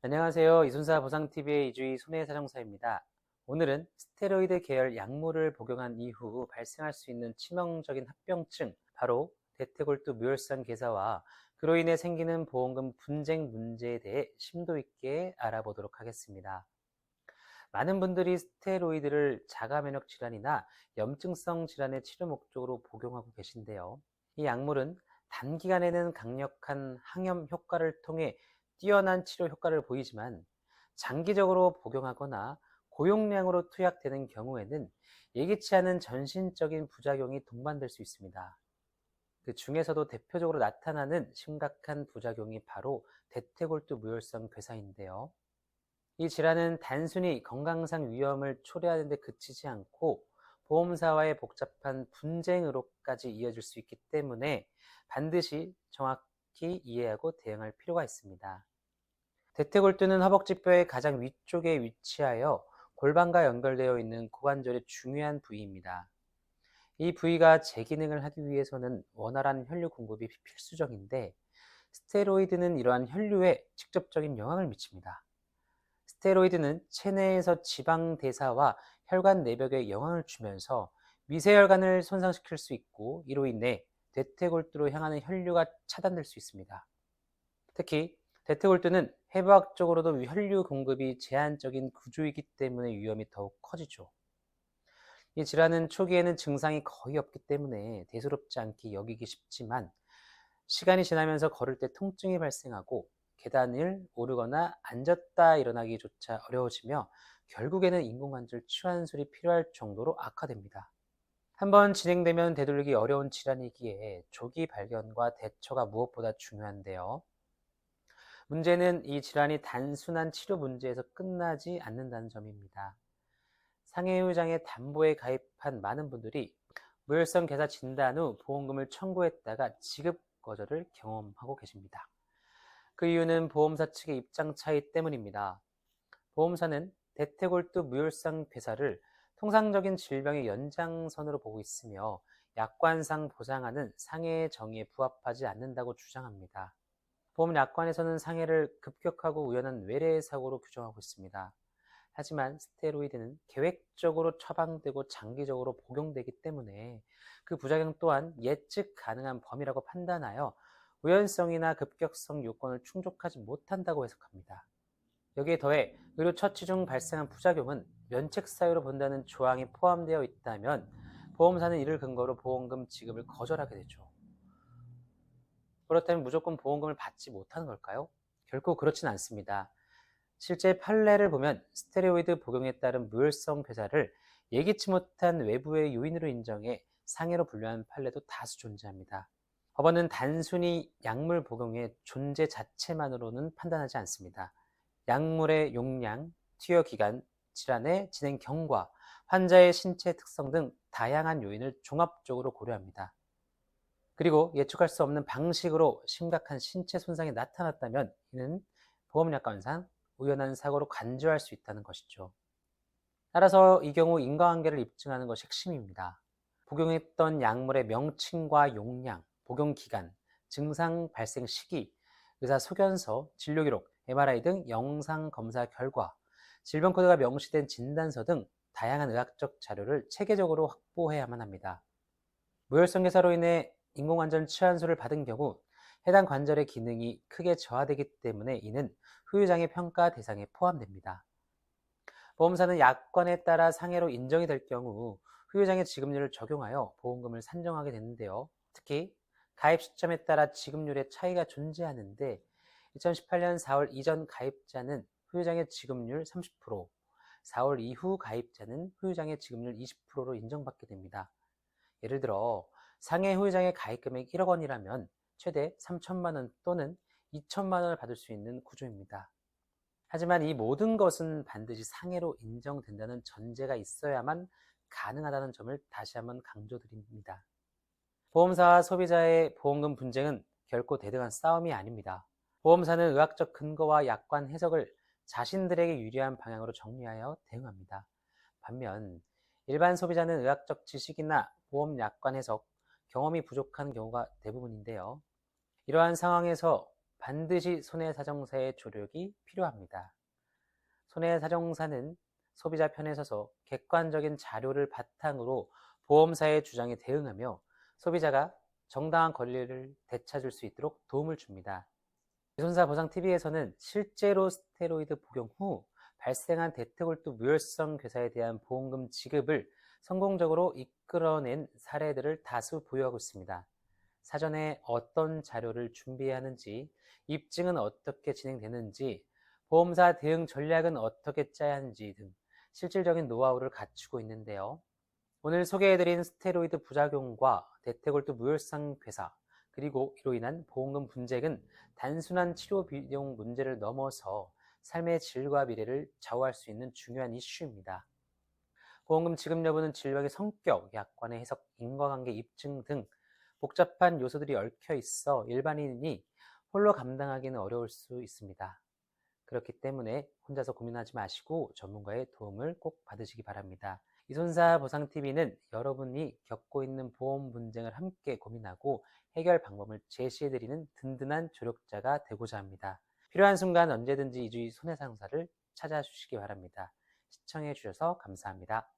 안녕하세요. 이순사 보상TV의 이주희 손해사정사입니다. 오늘은 스테로이드 계열 약물을 복용한 이후 발생할 수 있는 치명적인 합병증, 바로 대퇴골두 뇌혈관 괴사와 그로 인해 생기는 보험금 분쟁 문제에 대해 심도 있게 알아보도록 하겠습니다. 많은 분들이 스테로이드를 자가면역 질환이나 염증성 질환의 치료 목적으로 복용하고 계신데요. 이 약물은 단기간에는 강력한 항염 효과를 통해 뛰어난 치료 효과를 보이지만 장기적으로 복용하거나 고용량으로 투약되는 경우에는 예기치 않은 전신적인 부작용이 동반될 수 있습니다. 그 중에서도 대표적으로 나타나는 심각한 부작용이 바로 대퇴골두 무혈성 괴사인데요. 이 질환은 단순히 건강상 위험을 초래하는 데 그치지 않고 보험사와의 복잡한 분쟁으로까지 이어질 수 있기 때문에 반드시 정확히 이해하고 대응할 필요가 있습니다. 대퇴골두는 허벅지뼈의 가장 위쪽에 위치하여 골반과 연결되어 있는 고관절의 중요한 부위입니다. 이 부위가 제 기능을 하기 위해서는 원활한 혈류 공급이 필수적인데, 스테로이드는 이러한 혈류에 직접적인 영향을 미칩니다. 스테로이드는 체내에서 지방 대사와 혈관 내벽에 영향을 주면서 미세혈관을 손상시킬 수 있고, 이로 인해 대퇴골두로 향하는 혈류가 차단될 수 있습니다. 특히 대퇴골두는 해부학적으로도 혈류 공급이 제한적인 구조이기 때문에 위험이 더욱 커지죠. 이 질환은 초기에는 증상이 거의 없기 때문에 대수롭지 않게 여기기 쉽지만, 시간이 지나면서 걸을 때 통증이 발생하고 계단을 오르거나 앉았다 일어나기조차 어려워지며 결국에는 인공관절 치환술이 필요할 정도로 악화됩니다. 한번 진행되면 되돌리기 어려운 질환이기에 조기 발견과 대처가 무엇보다 중요한데요. 문제는 이 질환이 단순한 치료 문제에서 끝나지 않는다는 점입니다. 상해의장의 담보에 가입한 많은 분들이 무혈성 괴사 진단 후 보험금을 청구했다가 지급 거절을 경험하고 계십니다. 그 이유는 보험사 측의 입장 차이 때문입니다. 보험사는 대퇴골두 무혈성 괴사를 통상적인 질병의 연장선으로 보고 있으며 약관상 보장하는 상해의 정의에 부합하지 않는다고 주장합니다. 보험약관에서는 상해를 급격하고 우연한 외래 사고로 규정하고 있습니다. 하지만 스테로이드는 계획적으로 처방되고 장기적으로 복용되기 때문에 그 부작용 또한 예측 가능한 범위라고 판단하여 우연성이나 급격성 요건을 충족하지 못한다고 해석합니다. 여기에 더해 의료 처치 중 발생한 부작용은 면책 사유로 본다는 조항이 포함되어 있다면 보험사는 이를 근거로 보험금 지급을 거절하게 되죠. 그렇다면 무조건 보험금을 받지 못하는 걸까요? 결코 그렇진 않습니다. 실제 판례를 보면 스테로이드 복용에 따른 무혈성 괴사를 예기치 못한 외부의 요인으로 인정해 상해로 분류한 판례도 다수 존재합니다. 법원은 단순히 약물 복용의 존재 자체만으로는 판단하지 않습니다. 약물의 용량, 투여 기간, 질환의 진행 경과, 환자의 신체 특성 등 다양한 요인을 종합적으로 고려합니다. 그리고 예측할 수 없는 방식으로 심각한 신체 손상이 나타났다면 이는 보험약관상 우연한 사고로 간주할 수 있다는 것이죠. 따라서 이 경우 인과관계를 입증하는 것이 핵심입니다. 복용했던 약물의 명칭과 용량, 복용 기간, 증상 발생 시기, 의사 소견서, 진료 기록, MRI 등 영상 검사 결과, 질병 코드가 명시된 진단서 등 다양한 의학적 자료를 체계적으로 확보해야만 합니다. 무혈성 괴사로 인해 인공관절 치환술을 받은 경우 해당 관절의 기능이 크게 저하되기 때문에 이는 후유장애 평가 대상에 포함됩니다. 보험사는 약관에 따라 상해로 인정이 될 경우 후유장애 지급률을 적용하여 보험금을 산정하게 되는데요. 특히 가입 시점에 따라 지급률의 차이가 존재하는데 2018년 4월 이전 가입자는 후유장애 지급률 30%, 4월 이후 가입자는 후유장애 지급률 20%로 인정받게 됩니다. 예를 들어 상해 후유장애 가입금액 1억 원이라면 최대 3천만 원 또는 2천만 원을 받을 수 있는 구조입니다. 하지만 이 모든 것은 반드시 상해로 인정된다는 전제가 있어야만 가능하다는 점을 다시 한번 강조드립니다. 보험사와 소비자의 보험금 분쟁은 결코 대등한 싸움이 아닙니다. 보험사는 의학적 근거와 약관 해석을 자신들에게 유리한 방향으로 정리하여 대응합니다. 반면 일반 소비자는 의학적 지식이나 보험 약관 해석, 경험이 부족한 경우가 대부분인데요. 이러한 상황에서 반드시 손해사정사의 조력이 필요합니다. 손해사정사는 소비자 편에 서서 객관적인 자료를 바탕으로 보험사의 주장에 대응하며 소비자가 정당한 권리를 되찾을 수 있도록 도움을 줍니다. 손사 보상TV에서는 실제로 스테로이드 복용 후 발생한 대퇴골두 무혈성 괴사에 대한 보험금 지급을 성공적으로 이끌어낸 사례들을 다수 보유하고 있습니다. 사전에 어떤 자료를 준비해야 하는지, 입증은 어떻게 진행되는지, 보험사 대응 전략은 어떻게 짜야 하는지 등 실질적인 노하우를 갖추고 있는데요. 오늘 소개해드린 스테로이드 부작용과 대퇴골두 무혈성 괴사, 그리고 이로 인한 보험금 분쟁은 단순한 치료 비용 문제를 넘어서 삶의 질과 미래를 좌우할 수 있는 중요한 이슈입니다. 보험금 지급 여부는 질병의 성격, 약관의 해석, 인과관계 입증 등 복잡한 요소들이 얽혀 있어 일반인이 홀로 감당하기는 어려울 수 있습니다. 그렇기 때문에 혼자서 고민하지 마시고 전문가의 도움을 꼭 받으시기 바랍니다. 이손사 보상TV는 여러분이 겪고 있는 보험 분쟁을 함께 고민하고 해결 방법을 제시해드리는 든든한 조력자가 되고자 합니다. 필요한 순간 언제든지 이주희 손해상사를 찾아주시기 바랍니다. 시청해주셔서 감사합니다.